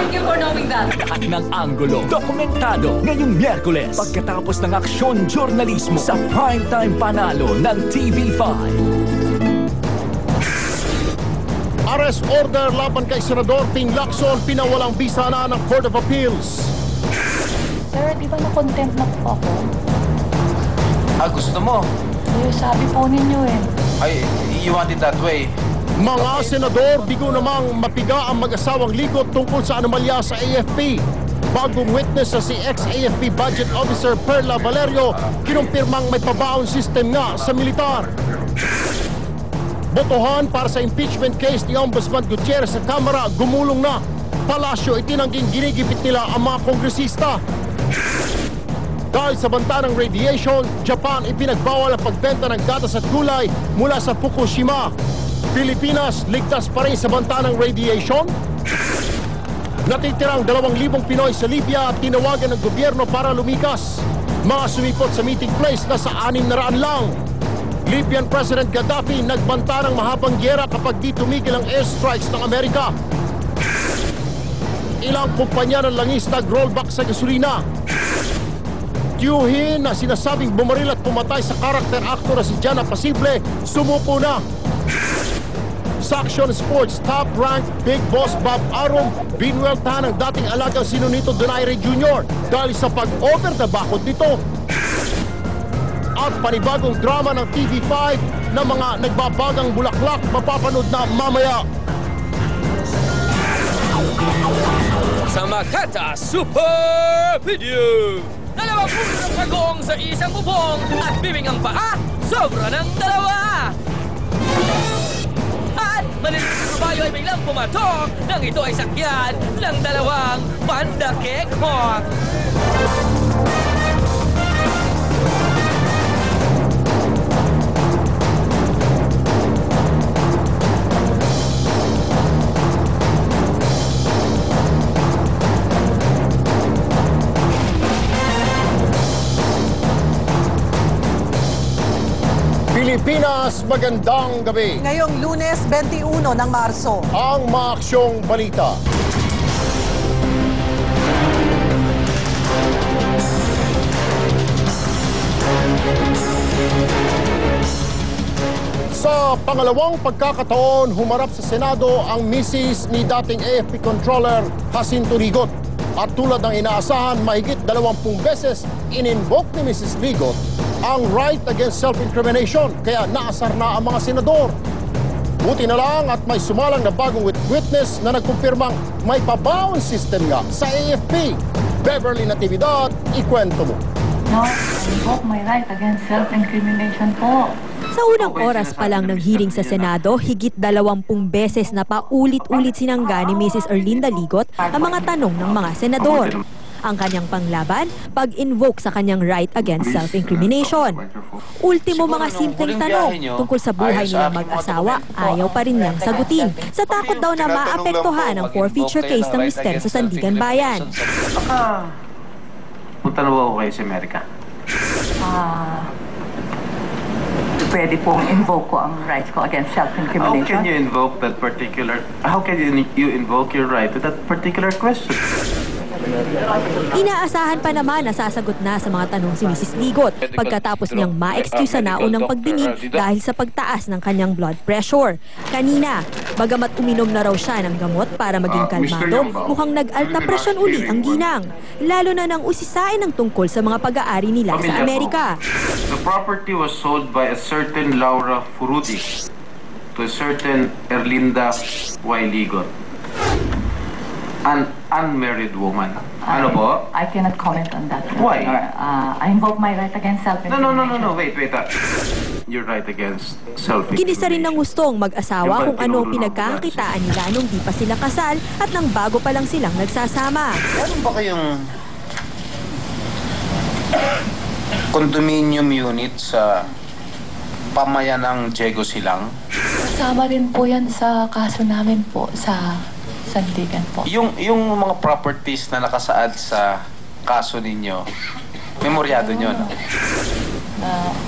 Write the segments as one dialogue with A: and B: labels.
A: Thank you for knowing that.
B: Lahat ng anggulo, dokumentado ngayong Miyerkules pagkatapos ng aksyon journalismo sa primetime panalo ng TV5.
C: Arrest order laban kay Senador Ping Lacson, pinawalang bisa na ng Court of Appeals.
D: Sir, di ba na-contempt na po ako?
E: Gusto mo?
D: Sabi po ninyo eh.
E: Ay, you want it that way?
C: Mga senador, bigo namang mapiga ang mag-asawang ligot tungkol sa anomalya sa AFP. Bagong witness sa si ex-AFP Budget Officer Perla Valerio, kinumpirmang may pabaon system nga sa militar. Botohan para sa impeachment case ni Ombudsman Gutierrez sa Kamara, gumulong na. Palasyo itinangging ginigipit nila ang mga kongresista. Dahil sa banta ng radiation, Japan ipinagbawal ang pagbenta ng gatas at gulay mula sa Fukushima. Pilipinas, ligtas pa rin sa banta ng radiation? Natitirang 2,000 Pinoy sa Libya at tinawagan ng gobyerno para lumikas. Mga sumipot sa meeting place na sa 600 lang. Libyan President Gaddafi nagbanta ng mahabang gyera kapag di tumigil ang airstrikes ng Amerika. Ilang kumpanya ng langis nag-rollback sa gasolina. Tiyuhin na sinasabing bumaril at pumatay sa karakter actor na si Jana Pasible, sumuko na. Sa Action Sports, top-ranked Big Boss Bob Arum, binueltahan ng dating alagang Sinunito Donaire Jr. dahil sa pag-over the bakod nito. At panibagong drama ng TV5 na mga nagbabagang bulaklak, mapapanood na mamaya.
F: Sa Makata Super Video, 2 ng kagong sa isang bubong at bibing ang paa, sobra ng 2. At malinis na kabayo ay biglang pumatok nang ito ay sakyan ng 2 Panda Cakehawk.
C: Pilipinas, magandang gabi.
G: Ngayong Lunes 21 ng Marso.
C: Ang maaksyong balita. Sa pangalawang pagkakataon, humarap sa Senado ang misis ni dating AFP Controller Jacinto Ligot. At tulad ng inaasahan, mahigit 20 beses in-invoke ni Mrs. Ligot ang right against self-incrimination, kaya naasar na ang mga senador. Buti na lang at may sumalang na bagong witness na nagkumpirmang may pabaon system nga sa AFP. Beverly Natividad, ikwento mo.
D: No, I invoke my right against self-incrimination po.
H: Sa unang oras pa lang ng hearing sa Senado, higit 20 beses na paulit-ulit sinangga ni Mrs. Erlinda Ligot ang mga tanong ng mga senador. Ang kanyang panglaban, pag-invoke sa kanyang right against self-incrimination. Ultimo mga simpleng tanong tungkol sa buhay nilang mag-asawa, ayaw pa rin niyang sagutin. Sa takot daw na maapektuhan ang forfeiture case ng mister sa Sandigan Bayan.
E: Punta na ba ako kayo sa Amerika?
D: Pwede pong invoke ko ang rights ko against self-incrimination.
E: How can you invoke that particular... How can you invoke your right to that particular question?
H: Inaasahan pa naman na sasagot na sa mga tanong si Mrs. Ligot pagkatapos niyang ma-excuse na unang pagdinig dahil sa pagtaas ng kanyang blood pressure. Kanina, bagamat uminom na raw siya ng gamot para maging kalmado, mukhang nag-alta presyon uli ang ginang. Lalo na nang usisain ng tungkol sa mga pag-aari nila sa Amerika.
E: The property was sold by a certain Laura Furudi to a certain Erlinda Y. Ligot. An unmarried woman. Ano po?
D: I cannot comment on that.
E: Why?
D: I invoke my right against self-incrimination.
E: No. Wait. Your right against self-incrimination.
H: Kinisa rin ng gustong mag-asawa kung ano pinagkakakitaan nila nung di pa sila kasal at nang bago pa lang silang nagsasama.
E: Meron ba kayong condominium unit sa pamayanang Diego Silang?
D: Kasama rin po yan sa kaso namin po sa Sandigan po.
E: Yung mga properties na nakasaad sa kaso ninyo, memoryado nyo, no?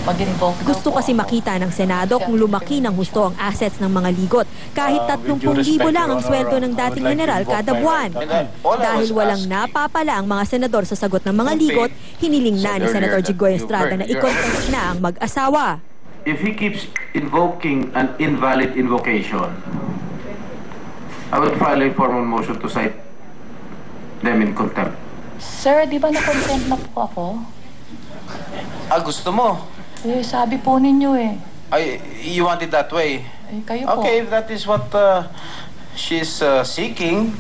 D: pag-invoke daw
H: Gusto
D: po
H: kasi
D: ako.
H: makita ng Senado kung lumaki ng husto ang assets ng mga ligot. Kahit 30,000 lang ang sweldo ng dating general kada buwan. Dahil walang napapala ang mga senador sa sagot ng mga ligot, hiniling na ni Senator Jinggoy Estrada na i-contest na ang mag-asawa.
E: If he keeps invoking an invalid invocation, I would file a formal motion to cite them in contempt.
D: Sir, di ba na-content na po ako?
E: Gusto mo?
D: Eh, sabi po ninyo eh.
E: You want it that way?
D: Eh, kayo po.
E: Okay, if that is what she's seeking.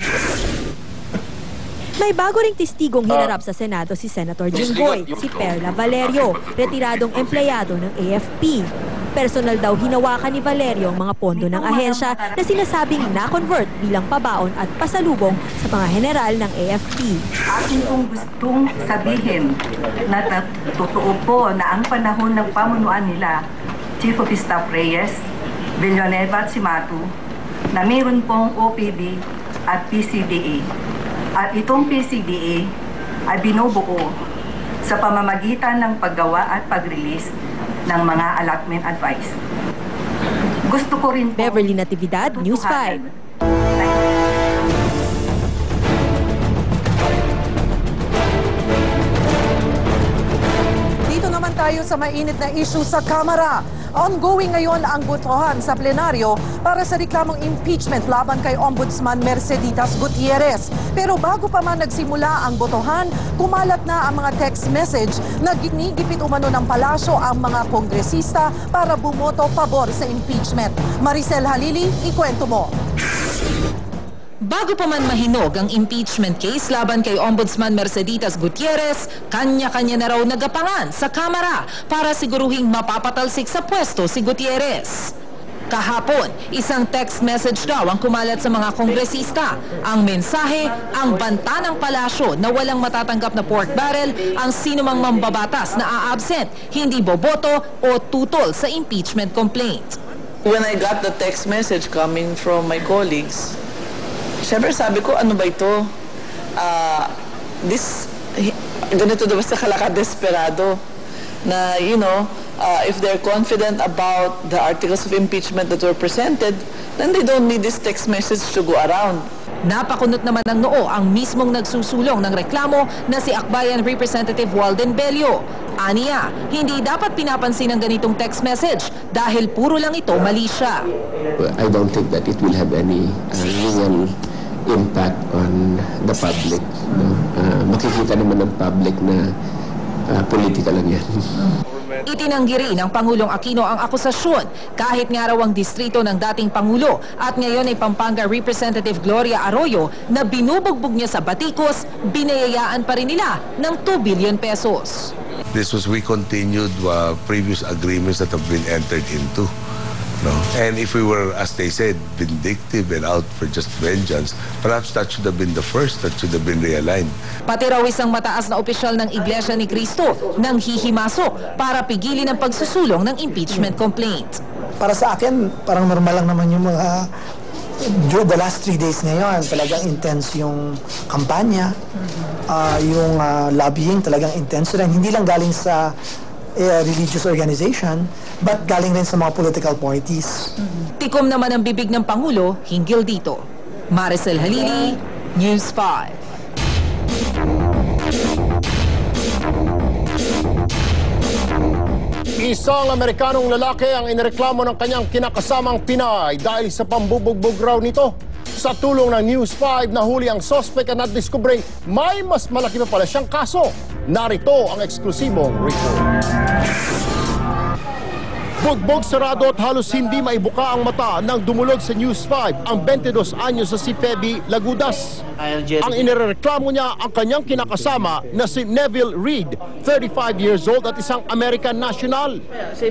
H: May bago ring testigong hinarap sa Senado si Senator Jinggoy, si Perla Valerio, retiradong empleyado ng AFP. Personal daw hinawakan ni Valerio ang mga pondo ng ahensya na sinasabing na-convert bilang pabaon at pasalubong sa mga general ng AFP.
A: Akin pong gustong sabihin na totoo po na ang panahon ng pamunuan nila, Chief of Staff Reyes, Villanueva at Simatu, na mayroon pong OPD at PCDA. At itong PCDA ay binubuo sa pamamagitan ng paggawa at pag-release ng mga allotment advice. Gusto ko rin po
H: Beverly Natividad, News 5.
G: Dito naman tayo sa mainit na issue sa Kamara. Ongoing ngayon ang botohan sa plenaryo para sa reklamong impeachment laban kay Ombudsman Merceditas Gutierrez. Pero bago pa man nagsimula ang botohan, kumalat na ang mga text message na ginigipit umano ng palasyo ang mga kongresista para bumoto pabor sa impeachment. Maricel Halili, ikwento mo.
I: Bago pa man mahinog ang impeachment case laban kay Ombudsman Merceditas Gutierrez, kanya-kanya na raw nagapangan sa Kamara para siguruhing mapapatalsik sa pwesto si Gutierrez. Kahapon, isang text message daw ang kumalat sa mga kongresista. Ang mensahe, ang banta ng palasyo na walang matatanggap na pork barrel ang sinumang mambabatas na a-absent, hindi boboto o tutol sa impeachment complaint.
J: When I got the text message coming from my colleagues, siyempre sabi ko, ano ba ito? Ganito daw sa kalaka-desperado na, if they're confident about the articles of impeachment that were presented, then they don't need this text message to go around.
I: Napakunot naman ng noo ang mismong nagsusulong ng reklamo na si Akbayan Representative Walden Bello. Aniya, hindi dapat pinapansin ang ganitong text message dahil puro lang ito mali siya.
K: I don't think that it will have any real impact on the public. Makikita naman ng public na politika lang yan.
I: Itinanggi rin ng Pangulong Aquino ang akusasyon kahit nga raw ang distrito ng dating Pangulo at ngayon ay Pampanga Representative Gloria Arroyo na binubugbog niya sa batikos, binayayaan pa rin nila ng 2 billion pesos.
L: We continued previous agreements that have been entered into. No? And if we were, as they said, vindictive and out for just vengeance, perhaps that should have been the first, that should have been realigned.
I: Pati raw isang mataas na opisyal ng Iglesia ni Cristo nang hihimasok para pigilin ang pagsusulong ng impeachment complaint.
M: Para sa akin, parang normal lang naman yung mga the last 3 days ngayon, talagang intense yung kampanya, yung lobbying talagang intense rin. Hindi lang galing sa religious organization, but galing rin sa mga political parties.
I: Tikom naman ang bibig ng Pangulo hinggil dito. Maricel Halili, News 5.
C: Isang Amerikanong lalaki ang inireklamo ng kanyang kinakasamang Pinay dahil sa pambubugbog raw nito. Sa tulong ng News 5, nahuli ang sospek at nadiskubreng may mas malaki pa pala siyang kaso. Narito ang eksklusibong report. Bugbog sarado at halos hindi maibuka ang mata nang dumulog sa News 5 ang 22 anyos sa si Feby Lagudas. Ang inireklamo niya ang kanyang kinakasama na si Neville Reed, 35 years old at isang American national.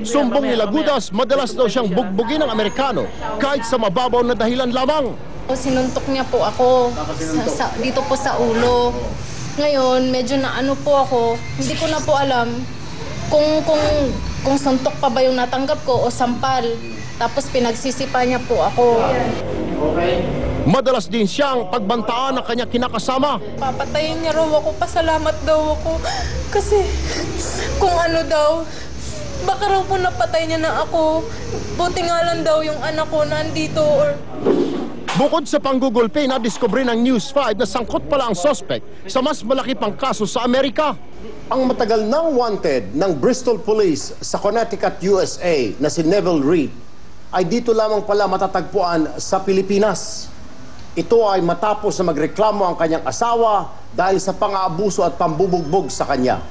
C: Sumbong ni Lagudas, madalas daw siyang bugbugin ng Amerikano kahit sa mababaw na dahilan lamang.
N: Sinuntok niya po ako dito po sa ulo. Ngayon, medyo naano po ako. Hindi ko na po alam kung suntok pa ba yung natanggap ko o sampal. Tapos pinagsisipa niya po ako.
C: Madalas din siyang pagbantaan ng kanyang kinakasama.
N: Papatayin niya raw ako, pasalamat daw ako. Kasi kung ano daw, Baka raw po napatay niya na ako. Buti nga lang daw yung anak ko nandito or...
C: Bukod sa panggugulpi, nadiskubre ng News 5 na sangkot pala ang suspect sa mas malaki pang kaso sa Amerika. Ang matagal nang wanted ng Bristol Police sa Connecticut, USA na si Neville Reed ay dito lamang pala matatagpuan sa Pilipinas. Ito ay matapos na magreklamo ang kanyang asawa dahil sa pang-aabuso at pambubugbog sa kanya.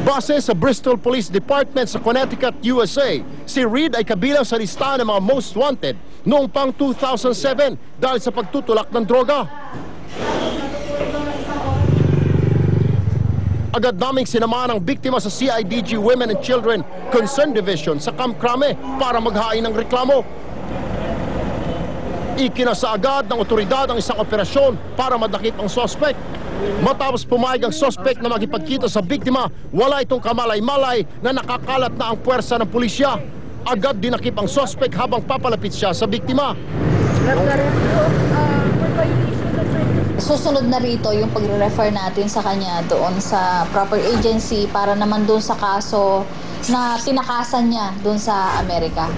C: Base sa Bristol Police Department sa Connecticut, USA, si Reed ay kabilang sa listahan ng mga most wanted noong pang 2007 dahil sa pagtutulak ng droga. Agad naming sinamahan ang biktima sa CIDG Women and Children Concern Division sa Camp Crame para maghain ng reklamo. Ikinasa agad ng otoridad ang isang operasyon para madakip ang suspect. Matapos pumayag ang suspect na magipagkita sa biktima, wala itong kamalay-malay na nakakalat na ang puwersa ng pulisya. Agad dinakip ang suspect habang papalapit siya sa biktima.
O: Susunod na rito yung pagre-refer natin sa kanya doon sa proper agency para naman doon sa kaso na tinakasan niya doon sa Amerika.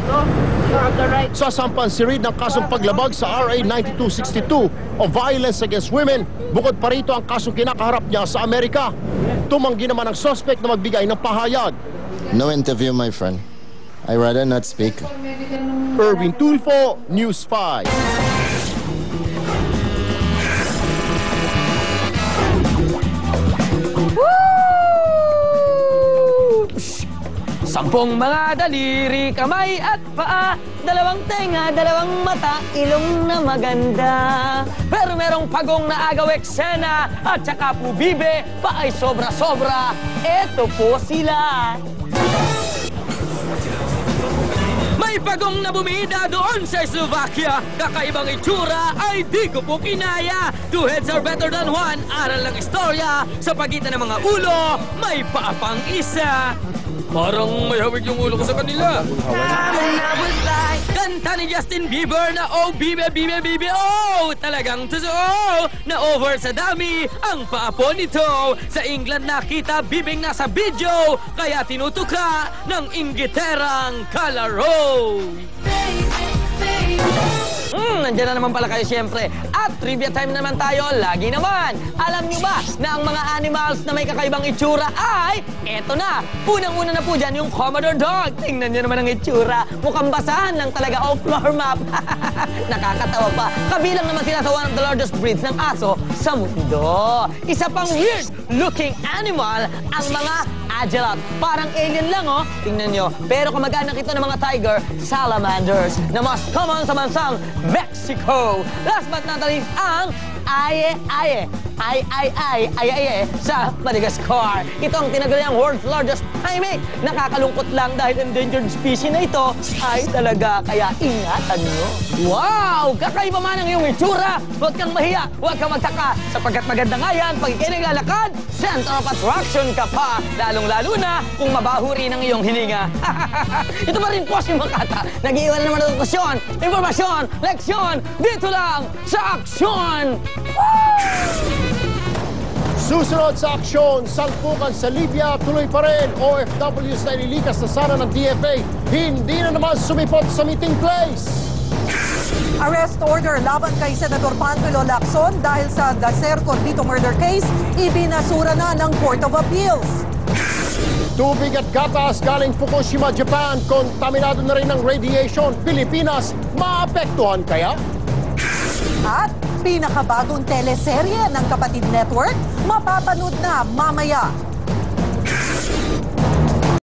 C: Sasampan si Reed ng kasong paglabag sa RA 9262 o Violence Against Women. Bukod pa rito ang kasong kinakaharap niya sa Amerika. Tumanggi naman ang suspect na magbigay ng pahayag.
P: No interview, my friend. I rather not speak.
C: Erwin Tulfo, News 5.
F: Sampung mga daliri, kamay at paa, dalawang tenga, dalawang mata, ilong na maganda. Pero merong pagong na agaw eksena at saka po bibe, pa ay sobra-sobra. Eto po sila. May pagong na bumida doon sa Slovakia. Kakaibang itsura ay di ko po kinaya. Two heads are better than one. Aral ng istorya. Sa pagitan ng mga ulo, may paapang isa. Parang may hawig yung ulo ko sa kanila. Kanta ni Justin Bieber na oh bibe bibe bibe oh, talagang totoo na over sa dami ang paapo nito. Sa England nakita bibing nasa video kaya tinutuka ng inggiterang kalaro. Nandiyan na naman pala kayo siyempre. At trivia time naman tayo, lagi naman. Alam niyo ba na ang mga animals na may kakaibang itsura ay, eto na, unang-una na po dyan yung Commodore Dog. Tingnan niyo naman ang itsura. Mukhang basahan lang talaga o floor map. Nakakatawa pa. Kabilang naman sila sa one of the largest breeds ng aso sa mundo. Isa pang weird-looking animal, ang mga Agelot. Parang alien lang, oh. Tingnan nyo. Pero kamag-anak ito ng mga tiger, salamanders, na mas common sa bansang Mexico. Last but not least, ang aye-aye sa Madagascar. Ito ang tinaguriang world's largest primate. Nakakalungkot lang dahil endangered species na ito ay talaga, kaya ingatan nyo. Wow! Kakaiba man ang iyong itsura. Huwag kang mahiya, huwag kang magtaka. Sapagkat maganda nga yan, pag ikay naglalakad, center of attraction ka pa. Lalong-lalo na kung mabaho rin ang iyong hininga. Ito pa rin po si Makata. Nag-iwan na naman ng edukasyon, informasyon, leksyon, dito lang sa Aksyon!
C: Susunod sa aksyon, salpukan sa Libya, tuloy pa rin. OFWs na ililikas na sana ng DFA, hindi na naman sumipot sa meeting place.
G: Arrest order laban kay Senador Panfilo Lacson dahil sa Dacer Corvito murder case, ibinasura na ng Court of Appeals.
C: Tubig at gatas galing Fukushima, Japan, kontaminado na rin ng radiation. Pilipinas, maapektuhan kaya?
G: At pinakabagong teleserye ng Kapatid Network, mapapanood na mamaya.